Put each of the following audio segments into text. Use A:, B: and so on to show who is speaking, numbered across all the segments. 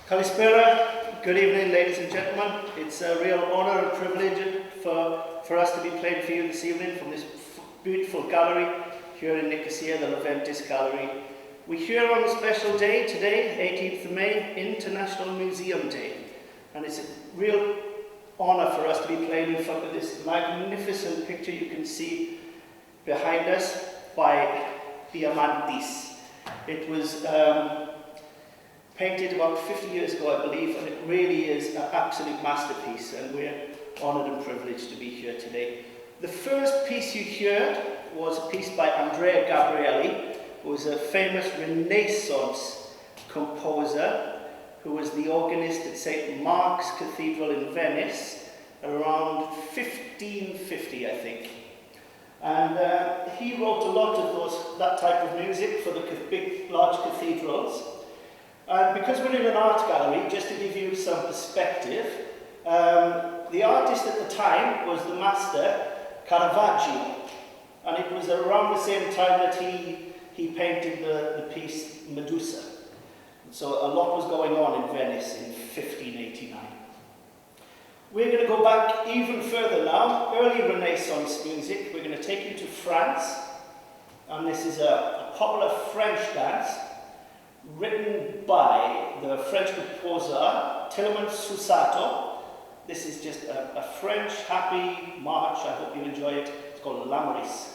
A: Kalispera, good evening ladies and gentlemen. It's a real honour and privilege for us to be playing for you this evening from this beautiful gallery here in Nicosia, the Leventis Gallery. We're here on a special day today, 18th of May, International Museum Day. And it's a real honour for us to be playing in front of this magnificent picture you can see behind us by Diamantis. It was painted about 50 years ago, I believe, and it really is an absolute masterpiece, and we're honoured and privileged to be here today. The first piece you heard was a piece by Andrea Gabrielli, who was a famous Renaissance composer, who was the organist at St. Mark's Cathedral in Venice around 1550, I think. And he wrote a lot of that type of music for the big, large cathedrals. And because we're in an art gallery, just to give you some perspective, the artist at the time was the master Caravaggio. And it was around the same time that he painted the piece Medusa. So a lot was going on in Venice in 1589. We're going to go back even further now, early Renaissance music. We're going to take you to France. And this is a popular French dance written by the French composer Tilman Susato. This is just a French happy march. I hope you enjoy it. It's called L'Amoris.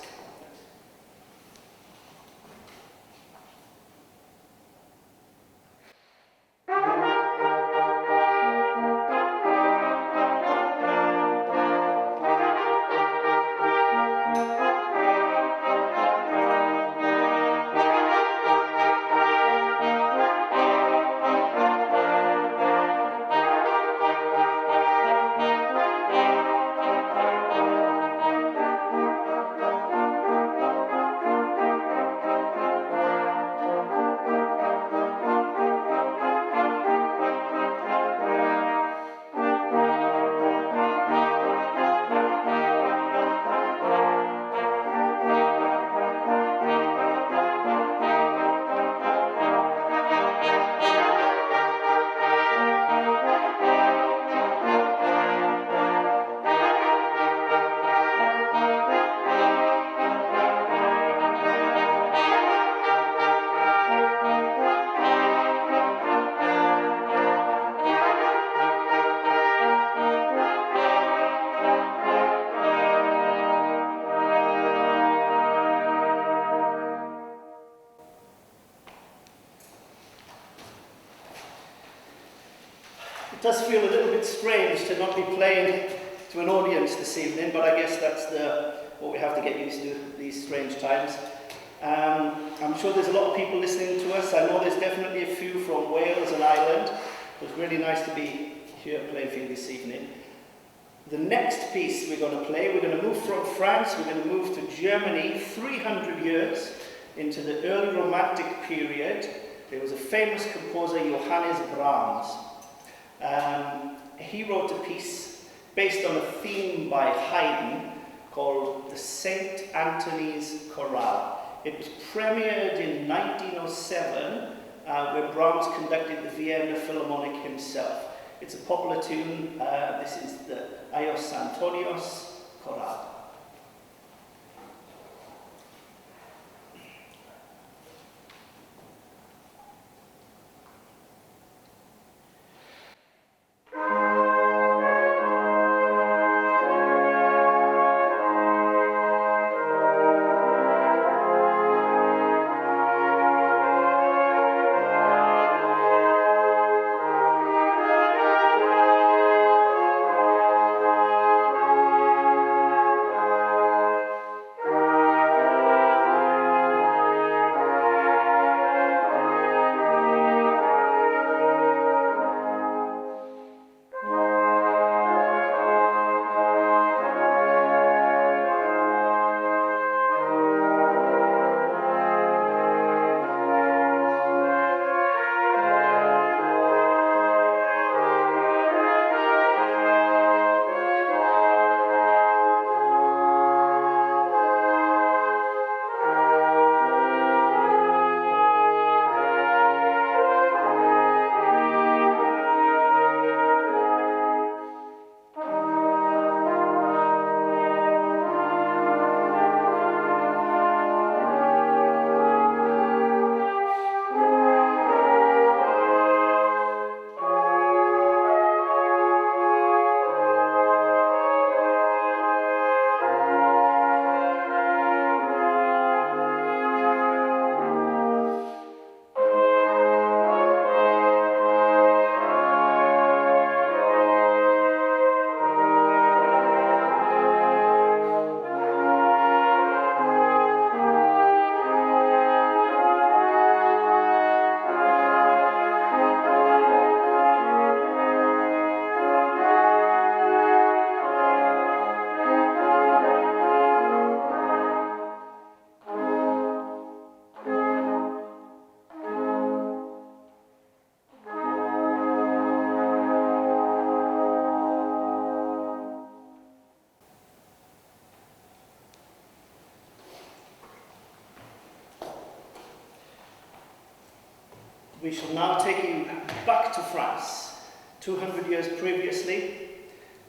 A: does feel a little bit strange to not be playing to an audience this evening, but I guess that's what we have to get used to, these strange times. I'm sure there's a lot of people listening to us. I know there's definitely a few from Wales and Ireland. It was really nice to be here playing for you this evening. The next piece we're going to play, we're going to move from France, we're going to move to Germany 300 years into the early Romantic period. There was a famous composer, Johannes Brahms. He wrote a piece based on a theme by Haydn called the St. Anthony's Chorale. It was premiered in 1907 where Brahms conducted the Vienna Philharmonic himself. It's a popular tune. This is the Ios Antonios Chorale. We shall now take you back to France, 200 years previously.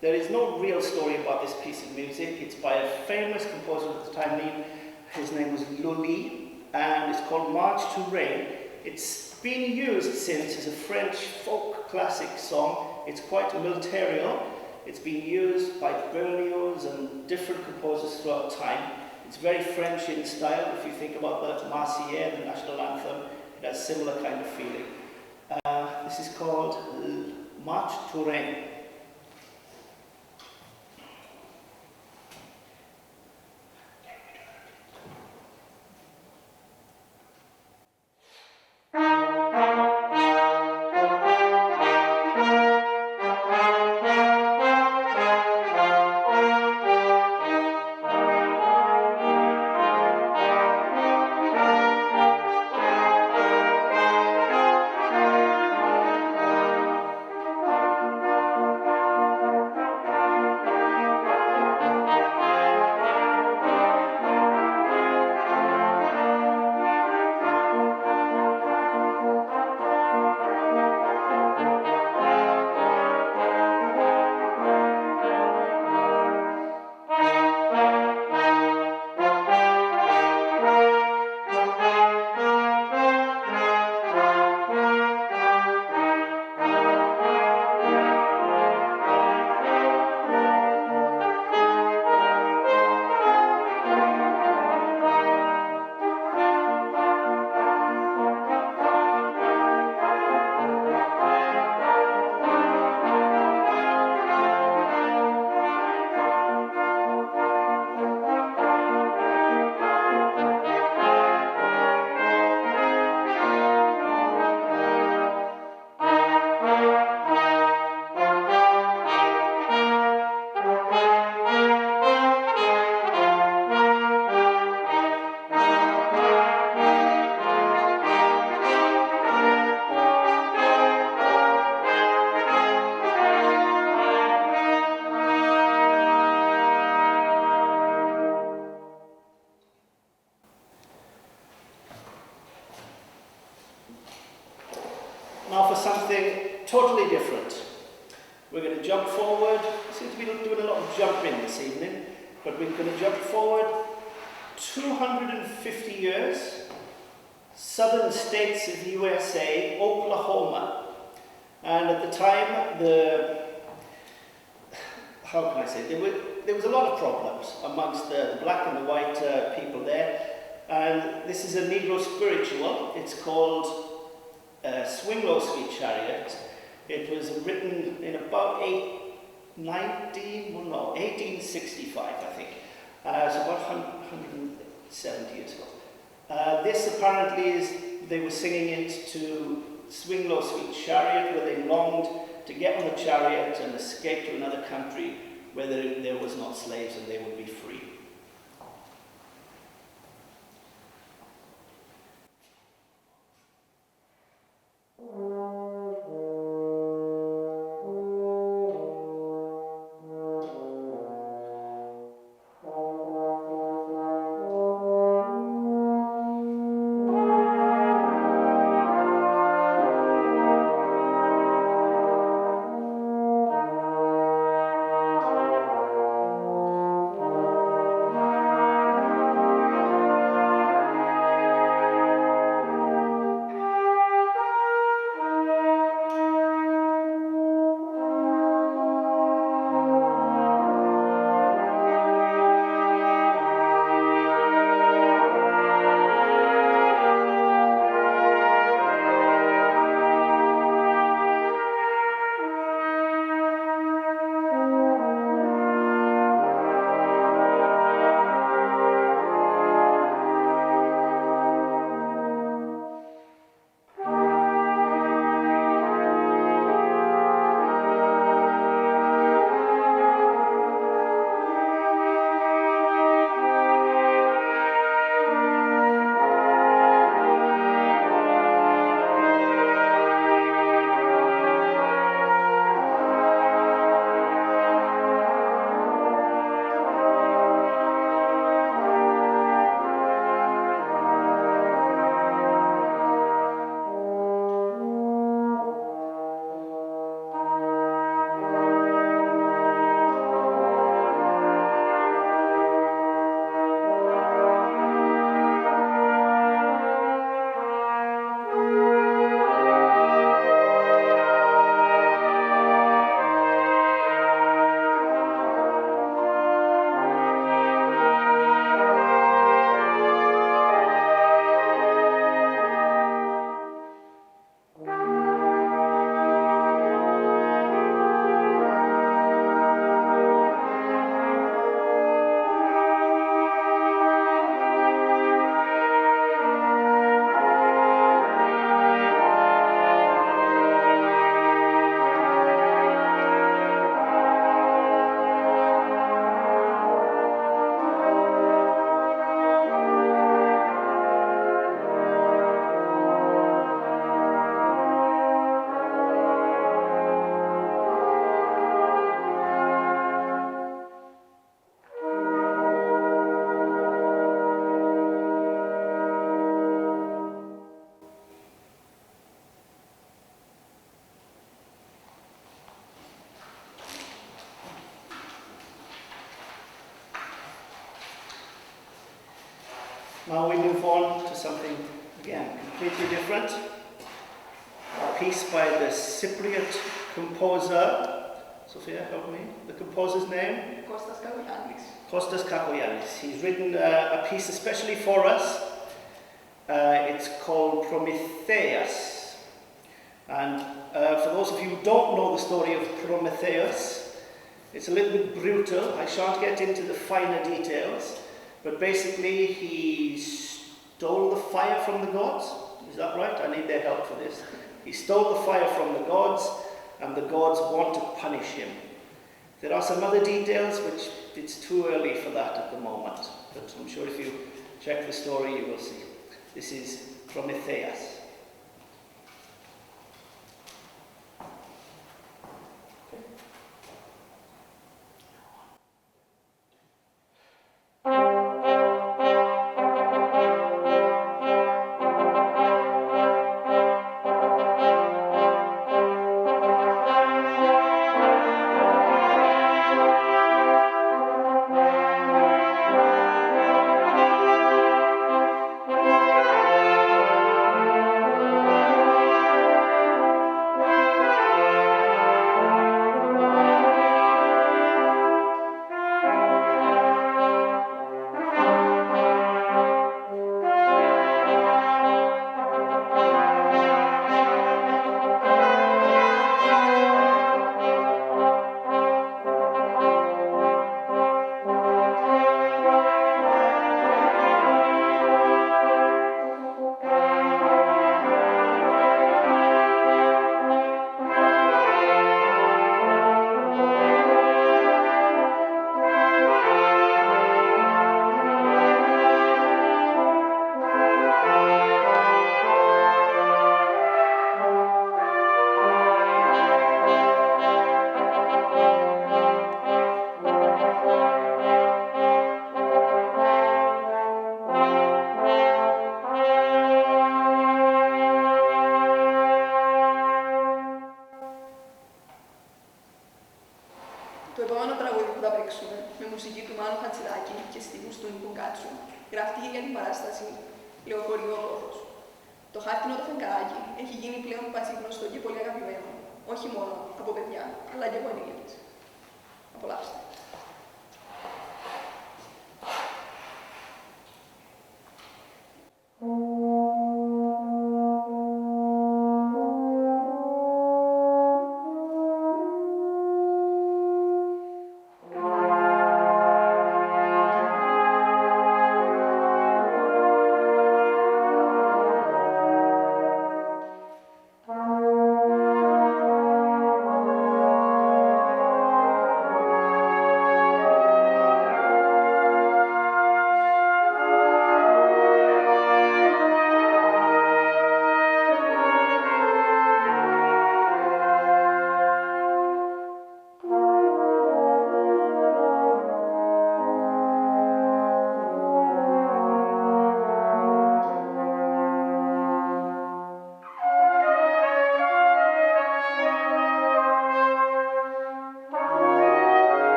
A: There is no real story about this piece of music. It's by a famous composer at the time. His name was Lully, and it's called March to Rain. It's been used since as a French folk classic song. It's quite militarial. It's been used by Berlioz and different composers throughout time. It's very French in style. If you think about the Marseillaise, the national anthem, it has a similar kind of feeling. This is called March to Rain. Now for something totally different. We're going to jump forward. We seem to be doing a lot of jumping this evening, but we're going to jump forward 250 years, southern states of USA, Oklahoma. And at the time, how can I say, there was a lot of problems amongst the black and the white people there. And this is a Negro spiritual. It's called Swing Low Sweet Chariot. It was written in about 1865, I think. So about 170 years ago. This apparently is, they were singing it to Swing Low Sweet Chariot, where they longed to get on the chariot and escape to another country where there was not slaves and they would be free. Now we move on to something, again, completely different. A piece by the Cypriot composer. Sophia, help me. The composer's name?
B: Kostas Kakoyannis.
A: Kostas Kakoyannis. He's written a piece especially for us. It's called Prometheus. And for those of you who don't know the story of Prometheus, it's a little bit brutal. I shan't get into the finer details. But basically, he stole the fire from the gods. Is that right? I need their help for this. He stole the fire from the gods, and the gods want to punish him. There are some other details, which it's too early for that at the moment. But I'm sure if you check the story, you will see. This is Prometheus.
B: τα παίξουμε με μουσική του Μάνου Χατζηδάκη και στίχους του Νίκου Κάτσου. Γράφτηκε για την παράσταση Λεωφορείο Πόθος. Το χάρτινο το φεγγαράκι έχει γίνει πλέον πασίγνωστο και πολύ αγαπημένο, όχι μόνο από παιδιά, αλλά και από ενήλικες. Απολαύστε.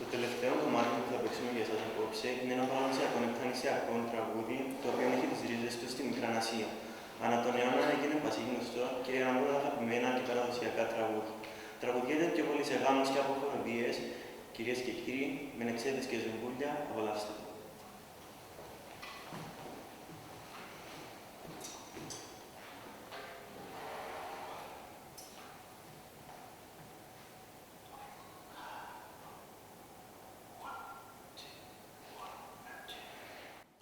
C: Το τελευταίο κομμάτι που θα παίξουμε για εσάς απόψε είναι ένα παραδοσιακό νεκτανησιακό τραγούδι, το οποίο έχει τις ρίζες του στη Μικρά Ασία. Ανά τον αιώνα έγινε πασίγνωστο και ένα από τα αγαπημένα και παραδοσιακά τραγούδια. Τραγουδιέται πιο πολύ σε γάμους και αποχοροδίες. Κυρίες και κύριοι, με νεξέδες και ζυμπούλια, απολαύστε.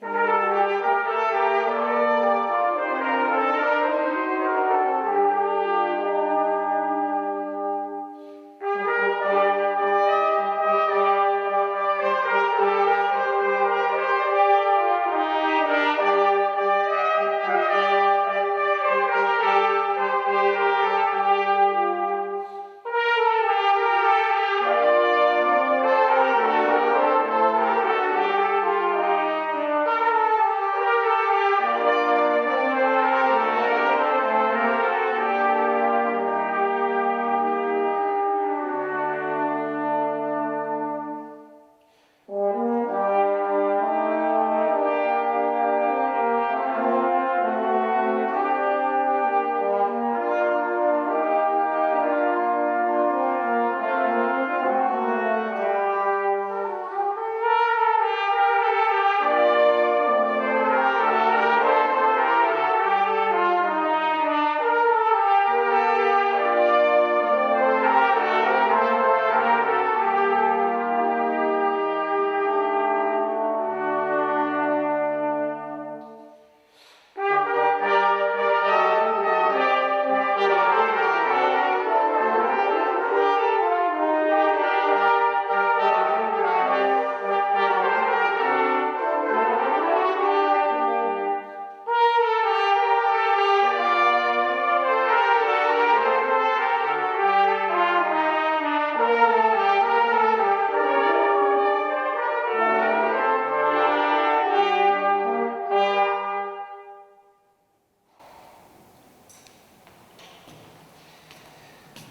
D: Thank you.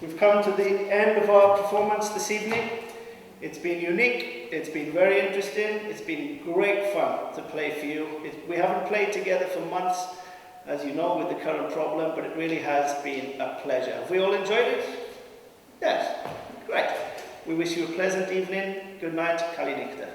A: We've come to the end of our performance this evening. It's been unique, it's been very interesting, it's been great fun to play for you. We haven't played together for months, as you know, with the current problem, but it really has been a pleasure. Have we all enjoyed it? Yes, great. We wish you a pleasant evening. Good night. Kali Nikta.